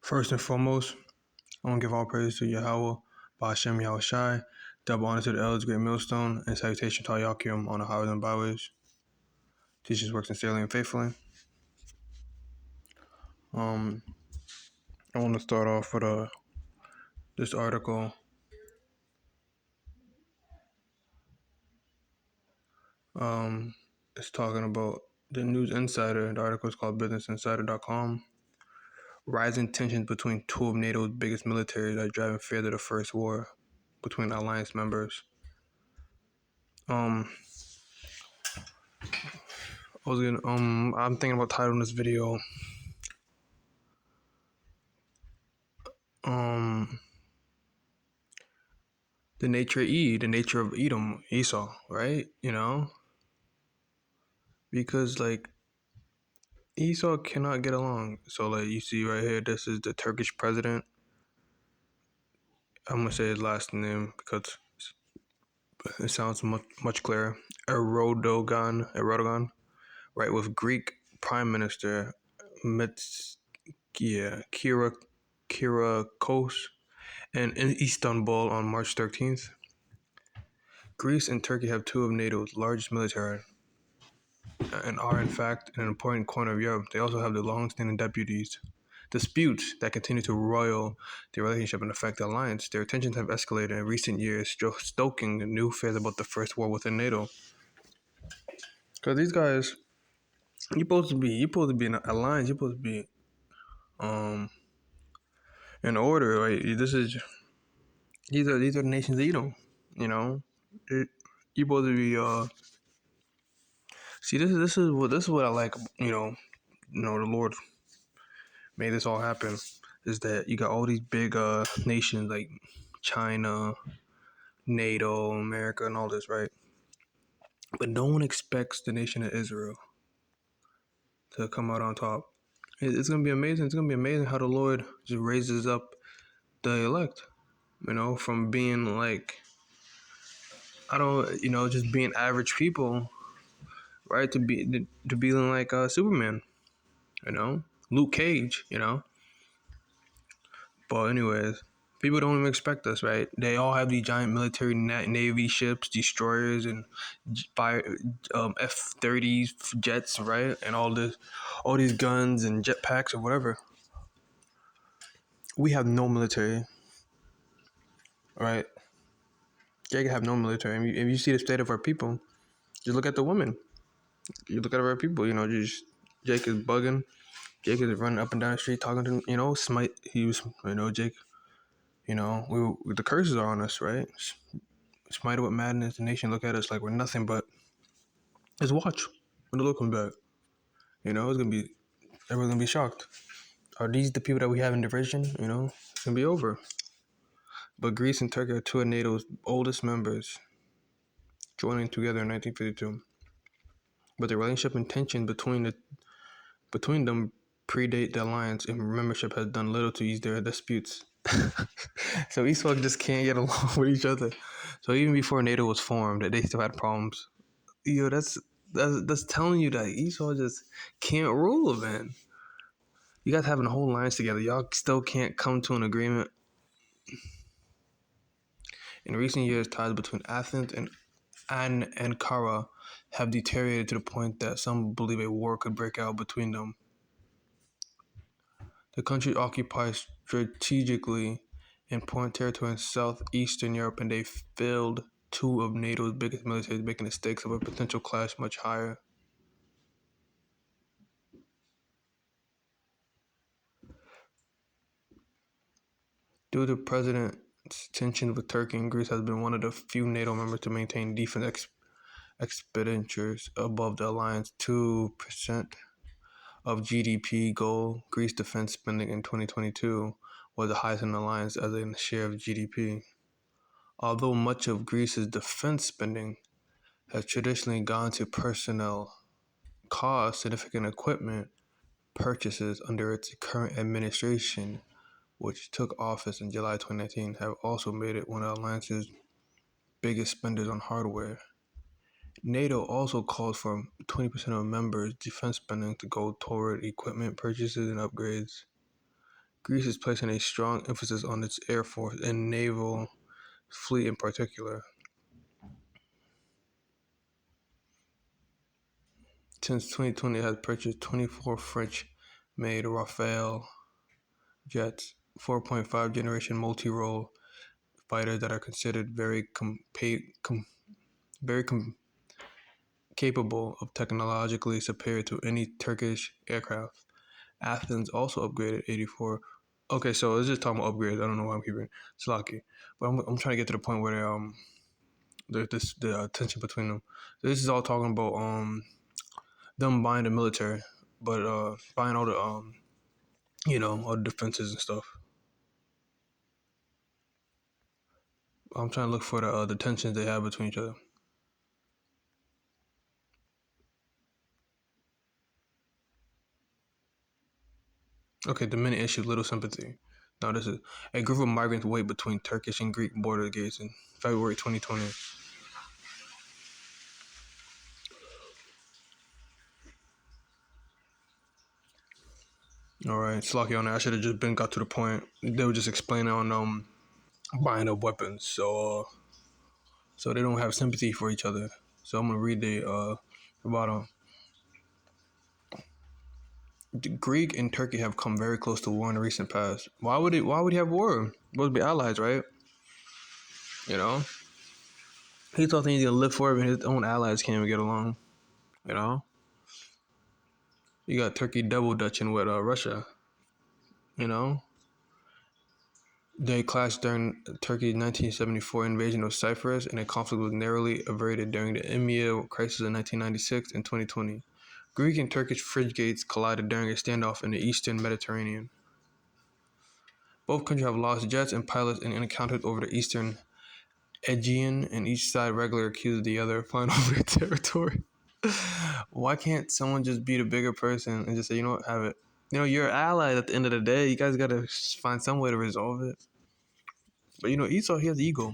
First and foremost, I want to give all praise to Yahweh, Ba'ashem Yahweh Shai, double honor to the elders, great millstone, and salutation to all Yakim on the highways and byways. Teachers work sincerely and faithfully. I want to start off with this article. It's talking about the News Insider. The article is called BusinessInsider.com. Rising tensions between two of NATO's biggest militaries are driving fear to the first war between alliance members. I'm thinking about titling this video. The nature of Edom, Esau, right? Because Esau cannot get along. So you see right here, this is the Turkish president. I'm gonna say his last name because it sounds much clearer. Erdogan, right? With Greek Prime Minister Kyriakos and in Istanbul on March 13th. Greece and Turkey have two of NATO's largest military and are, in fact, an important corner of Europe. They also have the long-standing disputes that continue to roil the relationship and affect the alliance. Their tensions have escalated in recent years, stoking new fears about the first war within NATO. Because these guys, you're supposed to be in an alliance. You're supposed to be in order. Right? These are the nations that you know. You're supposed to be. See, this is what I like. The Lord made this all happen. Is that you got all these big nations like China, NATO, America, and all this, right? But no one expects the nation of Israel to come out on top. It's gonna be amazing. It's gonna be amazing how the Lord just raises up the elect. From being just being average people, right? To being like Superman. Luke Cage. But anyways, people don't even expect us, right? They all have these giant military navy ships, destroyers, and F-30s jets, right? And all these guns and jetpacks or whatever. We have no military, right? They have no military. If you see the state of our people, just look at the women. You look at our people. Jake is bugging. Jake is running up and down the street talking to Smite. He was Jake. The curses are on us, right? Smite with madness. The nation look at us like we're nothing but. Just watch when the Lord comes back. It's gonna be everyone's gonna be shocked. Are these the people that we have in division? It's gonna be over. But Greece and Turkey are two of NATO's oldest members, joining together in 1952. But the relationship and tension between them predate the alliance, and membership has done little to ease their disputes. So Esau just can't get along with each other. So even before NATO was formed, they still had problems. That's telling you that Esau just can't rule, man. You guys having a whole alliance together. Y'all still can't come to an agreement. In recent years, ties between Athens and Ankara have deteriorated to the point that some believe a war could break out between them. The country occupies strategically important territory in southeastern Europe, and they filled two of NATO's biggest militaries, making the stakes of a potential clash much higher. Due to President's tension with Turkey and Greece, has been one of the few NATO members to maintain defense expenditures above the alliance 2% of GDP goal. Greece defense spending in 2022 was the highest in the alliance as a share of GDP. Although much of Greece's defense spending has traditionally gone to personnel costs, significant equipment purchases under its current administration, which took office in July 2019, have also made it one of the alliance's biggest spenders on hardware. NATO also calls for 20% of members' defense spending to go toward equipment purchases and upgrades. Greece is placing a strong emphasis on its air force and naval fleet in particular. Since 2020, it has purchased 24 French-made Rafale jets, 4.5 generation multi-role fighters that are considered very capable of technologically superior to any Turkish aircraft. Athens also upgraded 84. Okay, so it's just talking about upgrades. I don't know why I'm keeping Slocky, but I'm trying to get to the point where the tension between them. So this is all talking about them buying the military, but buying all the all the defenses and stuff. I'm trying to look for the tensions they have between each other. Okay, the minute issue, little sympathy. Now this is a group of migrants wait between Turkish and Greek border gates in February 2020. All right, Slocky on that. I should have just been got to the point. They were just explaining on buying up weapons, so they don't have sympathy for each other. So I'm gonna read the bottom. Greek and Turkey have come very close to war in the recent past. Why would he have war? Supposed to be allies, right? You know, he thought he was gonna live forever, and his own allies can't even get along. You know, you got Turkey double dutching with Russia. You know, they clashed during Turkey's 1974 invasion of Cyprus, and a conflict was narrowly averted during the Emir crisis in 1996 and 2020. Greek and Turkish frigates collided during a standoff in the eastern Mediterranean. Both countries have lost jets and pilots in encounters over the eastern Aegean, and each side regularly accused the other of flying over their territory. Why can't someone just be the bigger person and just say, you know what, have it? You know, you're allies at the end of the day. You guys gotta find some way to resolve it. But you know, Esau, he has ego.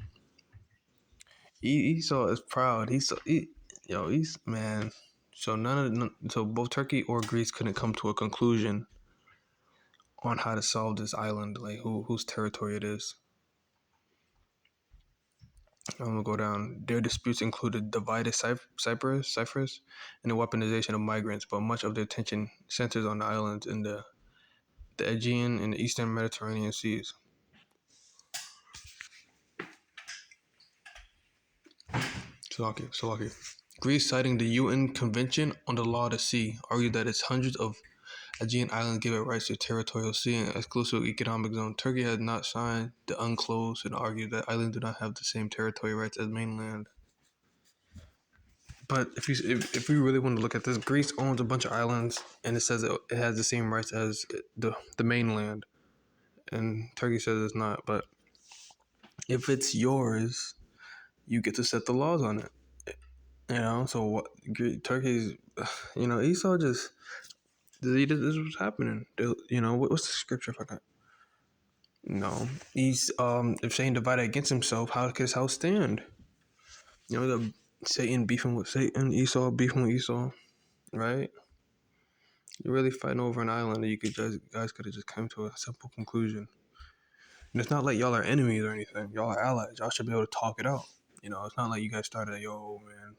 Esau is proud. He's man. So so both Turkey or Greece couldn't come to a conclusion on how to solve this island, like whose territory it is. I'm gonna go down. Their disputes included divided Cyprus, and the weaponization of migrants, but much of their attention centers on the islands in the Aegean and the Eastern Mediterranean seas. Slovakia. Greece, citing the UN Convention on the Law of the Sea, argued that its hundreds of Aegean islands give it rights to territorial sea and exclusive economic zone. Turkey has not signed the UNCLOS and argued that islands do not have the same territorial rights as mainland. But if we really want to look at this, Greece owns a bunch of islands, and it says it has the same rights as the mainland, and Turkey says it's not. But if it's yours, you get to set the laws on it. You know, so what? Turkey's, Esau just this is what's happening. You know, what's the scripture? If I got no, he's if Satan divided against himself, how could his house stand? You know, the Satan beefing with Satan, Esau beefing with Esau, right? You're really fighting over an island that guys could have just come to a simple conclusion. And it's not like y'all are enemies or anything. Y'all are allies. Y'all should be able to talk it out. You know, it's not like you guys started, yo, man.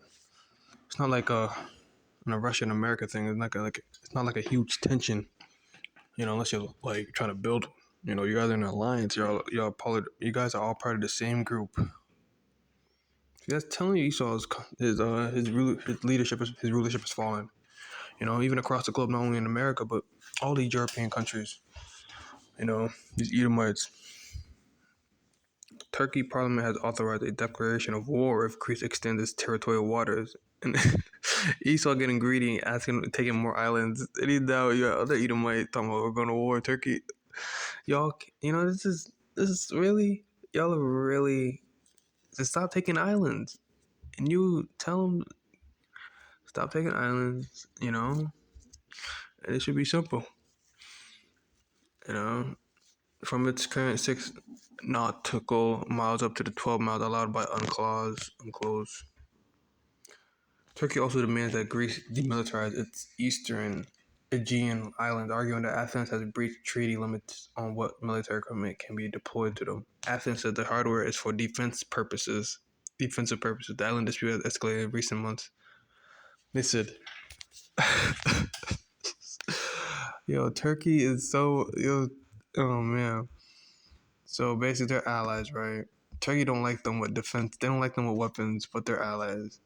It's not like a Russia and America thing. It's not like a huge tension. You know, unless you're like trying to build. You know, you guys are in an alliance. You guys are all part of the same group. That's telling you Esau's his leadership his rulership is falling. You know, even across the globe, not only in America but all these European countries. You know, these Edomites. Turkey parliament has authorized a declaration of war if Greece extends its territorial waters. And Esau getting greedy, taking more islands. And he's now you got other Edomites talking about we're going to war with Turkey. Y'all, you know, this is really, y'all are really, just stop taking islands. And you tell them, stop taking islands, you know, and it should be simple. You know, from its current 6 nautical miles up to the 12 miles allowed by UNCLOS. Turkey also demands that Greece demilitarize its eastern Aegean islands, arguing that Athens has breached treaty limits on what military equipment can be deployed to them. Athens said the hardware is for defensive purposes. The island dispute has escalated in recent months. They said, "Yo, Turkey is so yo, oh man." So basically, they're allies, right? Turkey don't like them with defense. They don't like them with weapons, but they're allies.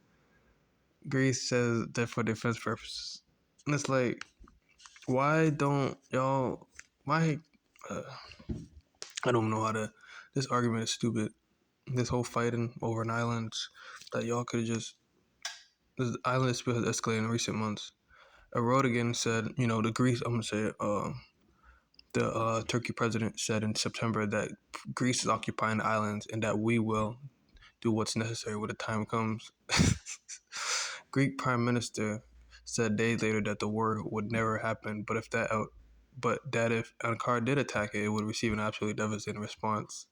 Greece says they're for defense purposes, and it's like, why don't y'all? Why? Uh, I don't know how to. This argument is stupid. This whole fighting over an island that y'all could have just. This island dispute has escalated in recent months. Erdogan said, the Greece. I'm gonna say it. The Turkey president said in September that Greece is occupying the islands and that we will do what's necessary when the time comes. Greek prime minister said days later that the war would never happen, but that if Ankara did attack it, it would receive an absolutely devastating response.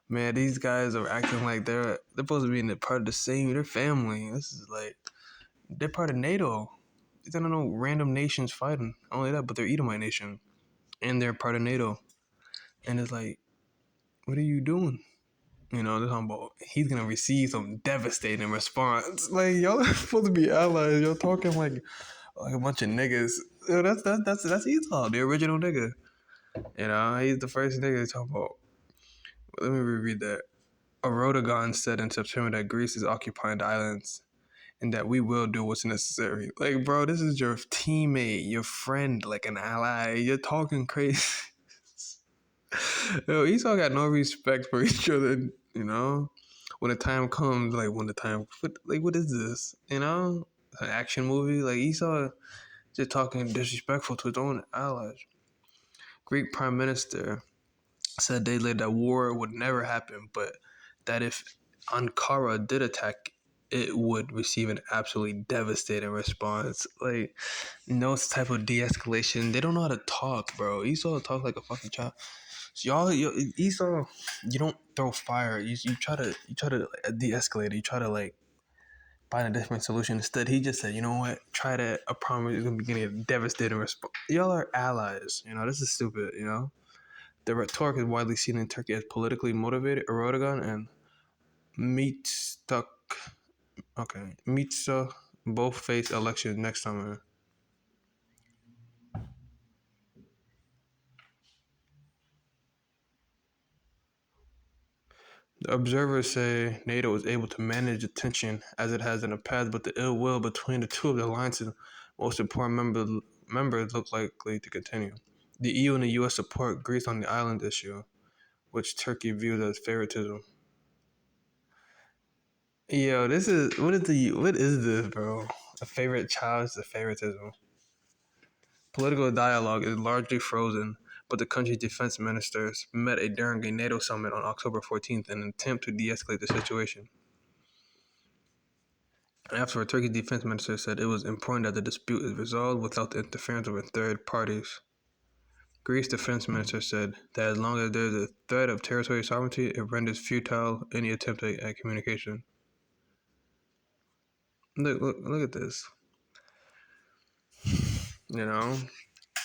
Man, these guys are acting like they're supposed to be in the part of the same. They're family. This is like they're part of NATO. These are no random nations fighting. Not only that, but they're Edomite nation, and they're part of NATO. And it's like, what are you doing? They're talking about he's gonna receive some devastating response. Like y'all are supposed to be allies. Y'all talking like a bunch of niggas. That's Esau, the original nigga. He's the first nigga talking about. Let me reread that. Erdogan said in September that Greece is occupying the islands and that we will do what's necessary. Like, bro, this is your teammate, your friend, like an ally. You're talking crazy. Yo, Esau got no respect for each other, When the time comes, what is this? An action movie? Like, Esau just talking disrespectful to his own allies. Greek prime minister said days later that war would never happen, but that if Ankara did attack, it would receive an absolutely devastating response. Like, no type of de-escalation. They don't know how to talk, bro. Esau talk like a fucking child. So Esau, you don't throw fire. You try to de-escalate it. You try to find a different solution. Instead, he just said, you know what? Try that. I promise it's gonna be getting a devastating response. Y'all are allies. This is stupid. The rhetoric is widely seen in Turkey as politically motivated. Erdogan and Mitsa, both face elections next summer. The observers say NATO is able to manage the tension as it has in the past, but the ill will between the two of the alliance's most important members look likely to continue. The EU and the US support Greece on the island issue, which Turkey views as favoritism. Yo, what is this, bro? A favorite child is a favoritism. Political dialogue is largely frozen, but the country's defense ministers met during a NATO summit on October 14th in an attempt to de-escalate the situation. Afterward, Turkey's defense minister said it was important that the dispute is resolved without the interference of third parties. Greece's defense minister said that as long as there is a threat of territorial sovereignty, it renders futile any attempt at communication. Look at this.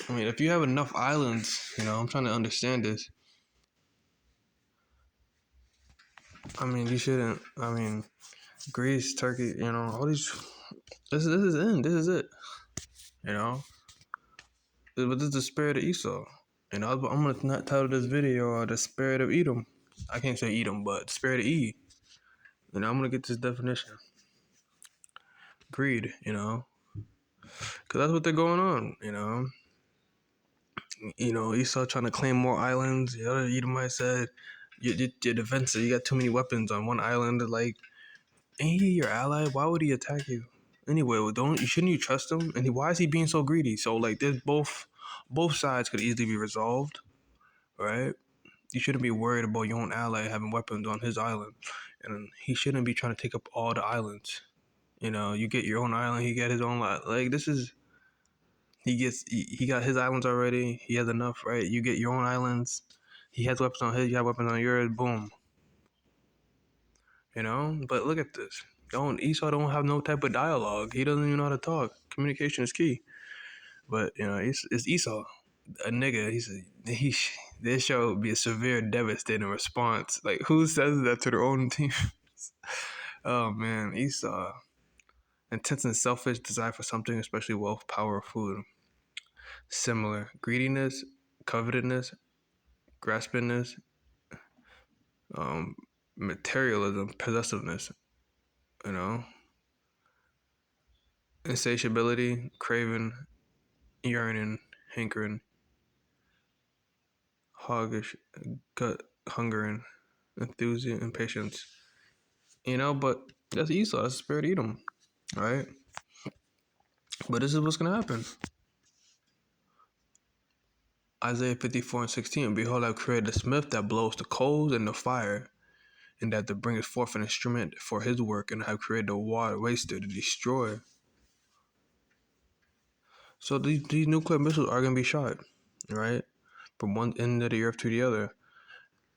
If you have enough islands, I'm trying to understand this. You shouldn't. Greece, Turkey, all these. This is in. This is it. But this is the spirit of Esau. I'm gonna not title this video "The Spirit of Edom." I can't say Edom, but the spirit of E. I'm gonna get this definition. Greed, because that's what they're going on. Esau trying to claim more islands. The other Edomite said, "You're defensive. You got too many weapons on one island. Like, ain't he your ally? Why would he attack you?" Anyway, shouldn't you trust him? And why is he being so greedy? So there's both sides could easily be resolved, right? You shouldn't be worried about your own ally having weapons on his island, and he shouldn't be trying to take up all the islands. You get your own island, he got his own. This is he got his islands already. He has enough, right? You get your own islands. He has weapons on his. You have weapons on yours. Boom. But look at this. Esau don't have no type of dialogue. He doesn't even know how to talk. Communication is key. But it's Esau, a nigga. He this show would be a severe, devastating response. Like who says that to their own team? Oh man, Esau. Intense and selfish desire for something, especially wealth, power, or food. Similar. Greediness, covetousness, graspingness, um, materialism, possessiveness, you know, insatiability, craving, yearning, hankering, hoggish, gut, hungering, enthusiasm, impatience. But that's Esau, that's the spirit of Edom, right? But this is what's gonna happen. Isaiah 54:16. Behold, I have created a smith that blows the coals and the fire, and that to bring forth an instrument for his work, and I have created a water waster to destroy. So these nuclear missiles are gonna be shot, right, from one end of the earth to the other,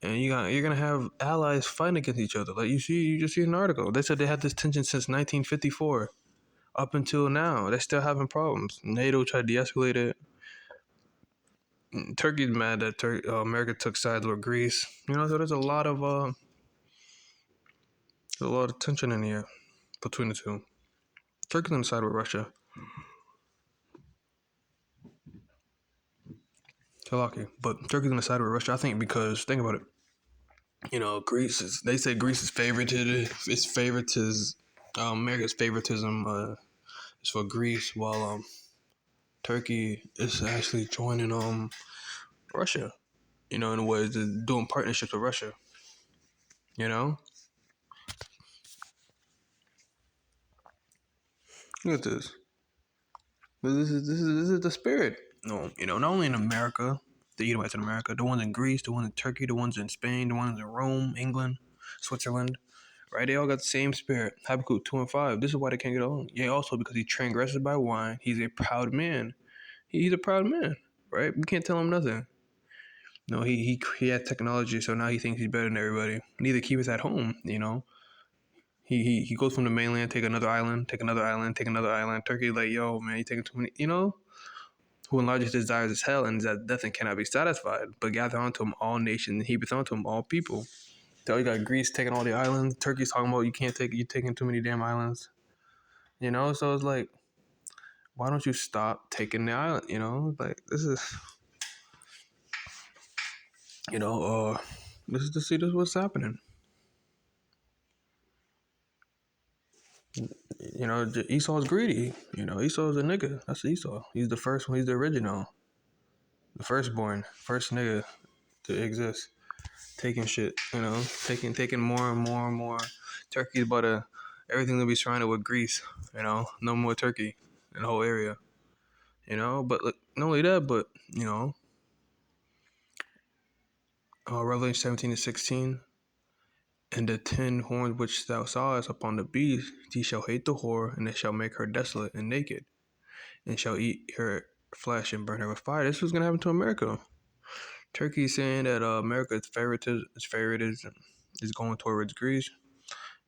and you're gonna have allies fighting against each other. Like you just see an article. They said they had this tension since 1954 up until now. They're still having problems. NATO tried to de-escalate it. Turkey's mad that America took sides with Greece. So there's a lot of tension in here between the two. Turkey's on the side with Russia. Lucky. But Turkey's on the side with Russia, I think, because think about it. Greece is. They say Greece is favorited. It's favoritism. America's favoritism is for Greece, while Turkey is actually joining Russia. In a way, doing partnerships with Russia. You know, look at this. This is the spirit. No, not only in America, the Edomites in America, the ones in Greece, the ones in Turkey, the ones in Spain, the ones in Rome, England, Switzerland, right? They all got the same spirit. Habakkuk 2:5. This is why they can't get along. Yeah, also because he transgresses by wine. He's a proud man. He's a proud man, right? We can't tell him nothing. No, he had technology, so now he thinks he's better than everybody. Neither keep us at home. He goes from the mainland, take another island, take another island, take another island. Turkey, like, yo, man, you taking too many. Who enlarges his desires is hell, and that death and cannot be satisfied. But gather unto him all nations, and he be unto him all people. So you got Greece taking all the islands. Turkey's talking about you taking too many damn islands. So it's like, why don't you stop taking the island? Like this is, this is to see this what's happening. Esau's greedy. Esau's a nigga. That's Esau. He's the first one. He's the original, the firstborn, first nigga to exist. Taking shit. Taking more and more and more. Turkey's about to everything will be surrounded with Greece. No more Turkey in the whole area. But look, not only that, but Revelation 17:16. And the 10 horns which thou sawest upon the beast, he shall hate the whore, and it shall make her desolate and naked, and shall eat her flesh and burn her with fire. This was gonna happen to America. Turkey is saying that America's favoritism is going towards Greece.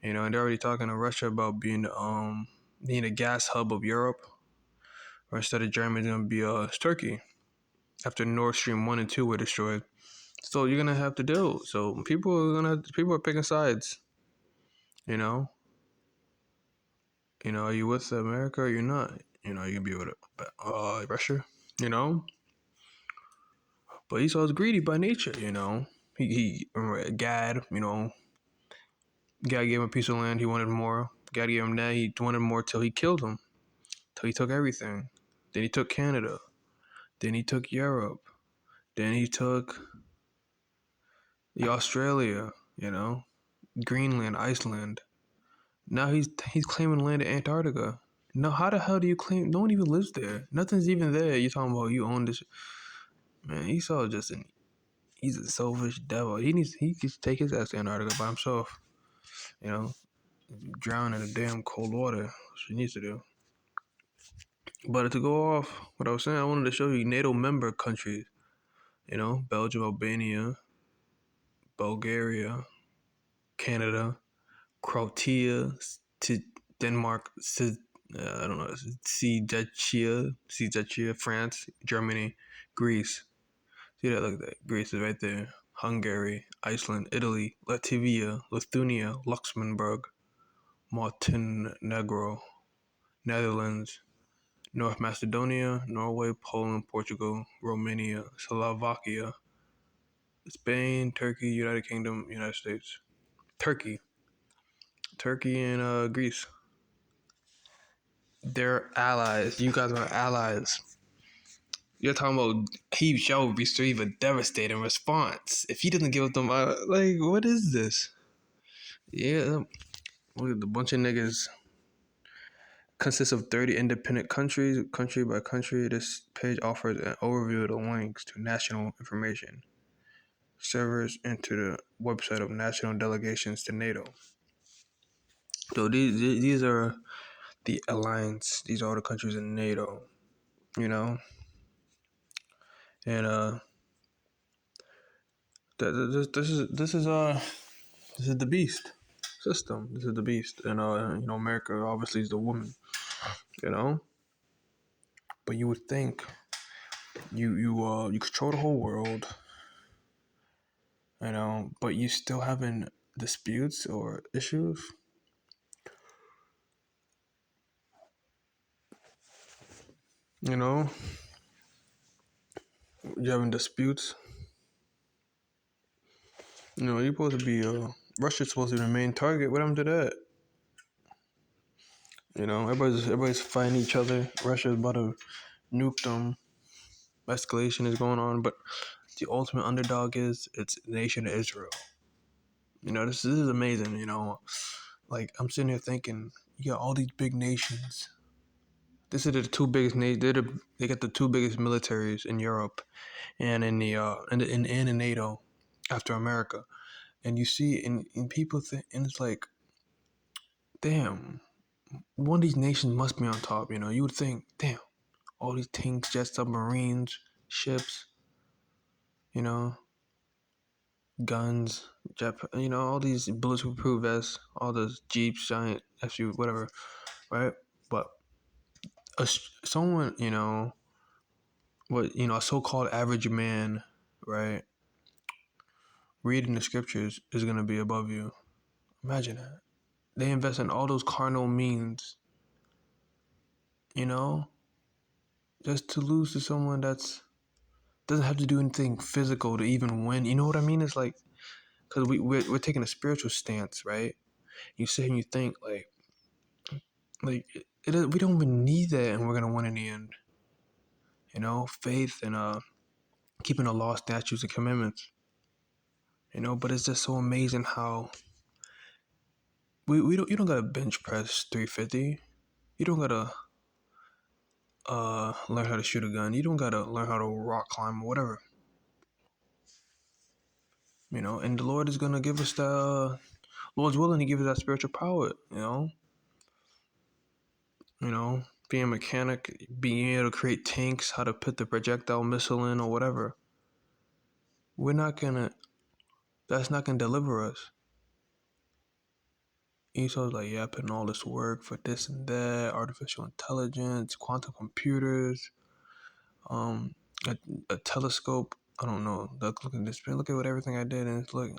And they're already talking to Russia about being a gas hub of Europe. Or instead of Germany, it's gonna be Turkey. After Nord Stream 1 and 2 were destroyed. So you're gonna have to deal. So people are picking sides. You know, are you with America or you're not? You can be with Russia. You know, but Esau's greedy by nature. He Gad. God gave him a piece of land. He wanted more. God gave him that. He wanted more till he killed him. Till he took everything. Then he took Canada. Then he took Europe. Then he took the Australia. Greenland, Iceland. Now he's claiming land in Antarctica. No, how the hell do you claim? No one even lives there. Nothing's even there. You're talking about you own this. Man, he's a selfish devil. He can take his ass to Antarctica by himself. You know, drown in the damn cold water. That's what he needs to do. But to go off what I was saying, I wanted to show you NATO member countries. Belgium, Albania, Bulgaria, Canada, Croatia, to Denmark, I don't know. Czechia, France, Germany, Greece. See that? Look at that. Greece is right there. Hungary, Iceland, Italy, Latvia, Lithuania, Luxembourg, Montenegro, Netherlands, North Macedonia, Norway, Poland, Portugal, Romania, Slovakia, Spain, Turkey, United Kingdom, United States. Turkey and Greece. They're allies. You guys are allies. You're talking about he shall receive a devastating response if he doesn't give them. Like, what is this? Yeah, look at the bunch of niggas. Consists of 30 independent countries, country by country. This page offers an overview of the links to national information servers and to the website of national delegations to NATO. So these are the alliance. These are all the countries in NATO. You know, and this is the beast system. This is the beast, and America obviously is the woman. You know, but you would think you control the whole world. But you still having disputes or issues. You know, you having disputes. You're supposed to be Russia's supposed to be the main target. What happened to that? Everybody's fighting each other. Russia's about to nuke them. Escalation is going on, but the ultimate underdog is it's the nation of Israel. This is amazing. Like I'm sitting here thinking, you got all these big nations. This is the two biggest nations. They got the two biggest militaries in Europe and in the in NATO after America. And you see, and people think, and it's like, damn, one of these nations must be on top. You would think, damn, all these tanks, jets, submarines, ships, you know, guns, all these bulletproof vests, all those jeeps, giant SUV, whatever, right? But someone, a so-called average man, right, reading the scriptures is gonna be above you. Imagine that. They invest in all those carnal means, just to lose to someone that's doesn't have to do anything physical to even win. You know what I mean? It's like, because we're taking a spiritual stance, right? You sit and you think we don't even need that, and we're gonna win in the end. Faith and keeping the law, statutes, and commandments. But it's just so amazing how you don't gotta bench press 350. You don't gotta learn how to shoot a gun. You don't gotta learn how to rock climb or whatever. And the Lord is gonna give us Lord's willing to give us that spiritual power. Being a mechanic, being able to create tanks, how to put the projectile missile in or whatever. That's not gonna deliver us. Esau's like, yeah, I put in all this work for this and that, artificial intelligence, quantum computers, a, a telescope. I don't know. Look at this. Look at what everything I did, and it's like,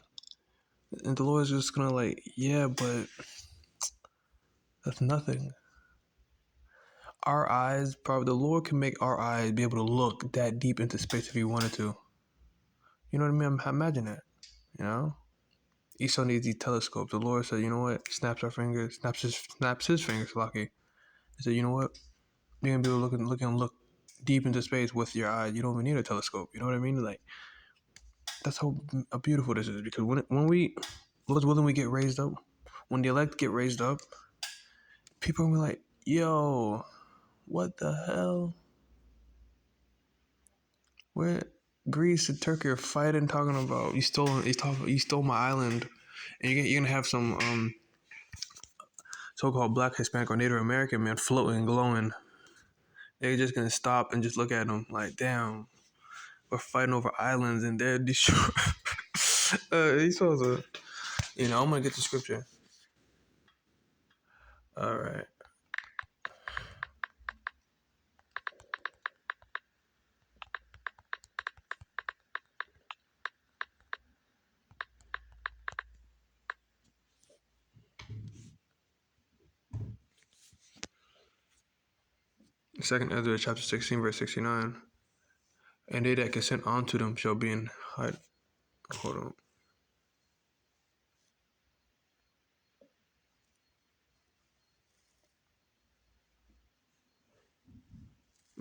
and the Lord's just gonna like, yeah, but that's nothing. Our eyes, probably the Lord can make our eyes be able to look that deep into space if He wanted to. You know what I mean? Imagine that. Esau needs these telescopes. The Lord said, you know what? He snaps his fingers, lucky. He said, you know what? You're gonna be able to look deep into space with your eyes. You don't even need a telescope. You know what I mean? Like, that's how beautiful this is. Because when we, Lord's willing, we get raised up. When the elect get raised up, people are gonna be like, yo, what the hell? Where Greece and Turkey are fighting, talking about you stole my island, and you're gonna have some so-called Black, Hispanic, or Native American man floating, glowing. They're just gonna stop and just look at them like, damn, we're fighting over islands and they're destroyed. He's supposed to, I'm gonna get the scripture. All right. Second Ezra chapter 16, verse 69. And they that consent unto them shall be in hide. Hold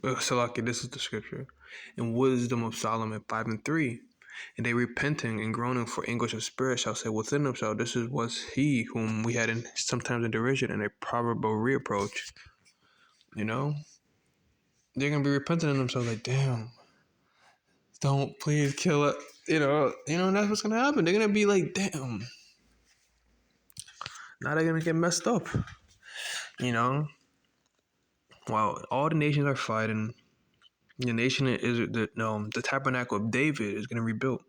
on. Salaki, this is the scripture. In wisdom of Solomon 5:3. And they repenting and groaning for anguish of spirit shall say within themselves, this is was he whom we had in sometimes in derision and a probable reapproach. You know? They're gonna be repenting in themselves like, damn, don't please kill it. And that's what's gonna happen. They're gonna be like, damn. Now they're gonna get messed up. You know? While all the nations are fighting, the nation is the tabernacle of David is gonna rebuild.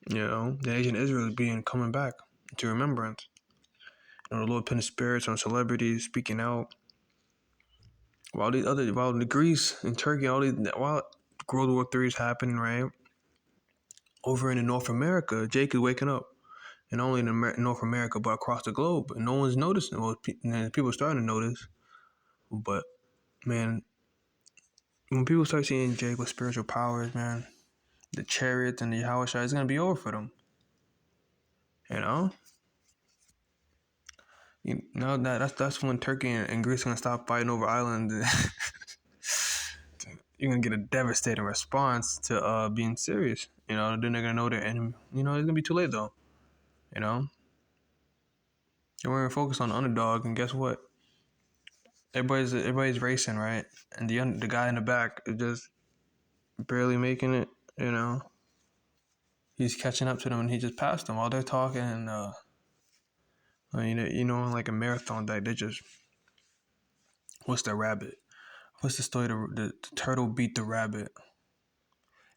The nation of Israel is coming back to remembrance. The Lord putting spirits on celebrities speaking out. While the Greece and Turkey, while World War III is happening, right? Over in North America, Jake is waking up. And not only in North America, but across the globe. And no one's noticing. Well, people are starting to notice. But, man, when people start seeing Jake with spiritual powers, man, the chariots and the Yahweh Shai, it's going to be over for them. You know? That's when Turkey and Greece are going to stop fighting over islands. You're going to get a devastating response to being serious. Then they're going to know their enemy. It's going to be too late, though. And we're going to focus on the underdog, and guess what? Everybody's racing, right? And the guy in the back is just barely making it. He's catching up to them, and he just passed them while they're talking. And like a marathon, they just what's the rabbit? What's the story? The turtle beat the rabbit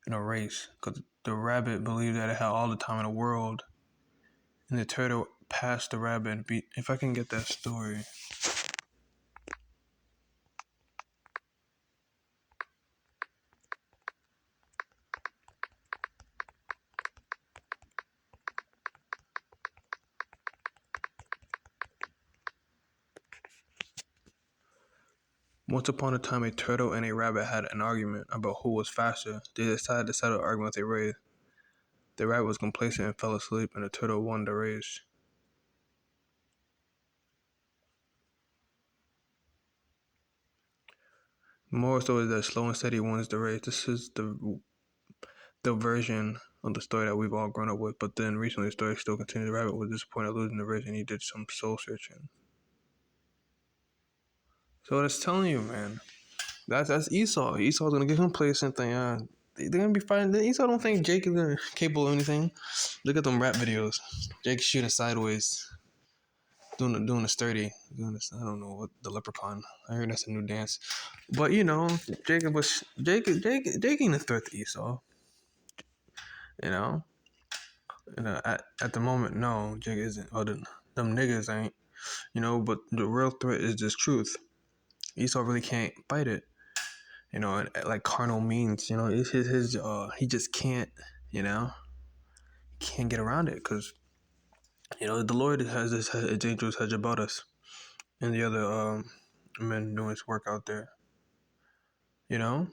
in a race because the rabbit believed that it had all the time in the world, and the turtle passed the rabbit and beat. If I can get that story. Once upon a time, a turtle and a rabbit had an argument about who was faster. They decided to settle the argument with a race. The rabbit was complacent and fell asleep, and the turtle won the race. The moral story is that slow and steady wins the race. This is the version of the story that we've all grown up with. But then recently, the story still continued. The rabbit was disappointed losing the race, and he did some soul searching. So that's telling you, man. That's Esau. Esau's gonna get complacent. They're gonna be fighting. Esau don't think Jake is capable of anything. Look at them rap videos. Jake shooting sideways, doing the sturdy, doing this. I don't know what the leprechaun. I heard that's a new dance. But Jake ain't a threat to Esau. At the moment, no, Jake isn't. Or them niggas ain't. But the real threat is this truth. Esau really can't fight it. Like carnal means. It's his he just can't. Can't get around it because the Lord has his angels hedge about us and the other men doing his work out there. But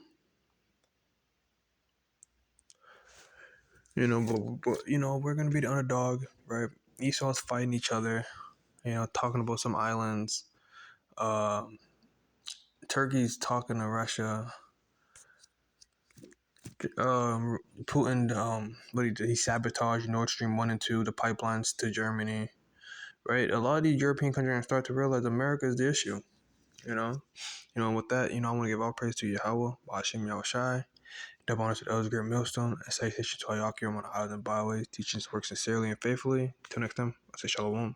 we're gonna be the underdog, right? Esau's fighting each other, talking about some islands. Turkey's talking to Russia. Putin, what he did, he sabotaged Nord Stream 1 and 2, the pipelines to Germany, right? A lot of these European countries start to realize America is the issue, with that, I want to give all praise to Yahweh, Ba'ashim Yahweh Shai, double honors to the elders, great millstone, and salutation to all Yakim on the islands and byways, teachings work sincerely and faithfully. Till next time, I say Shalom.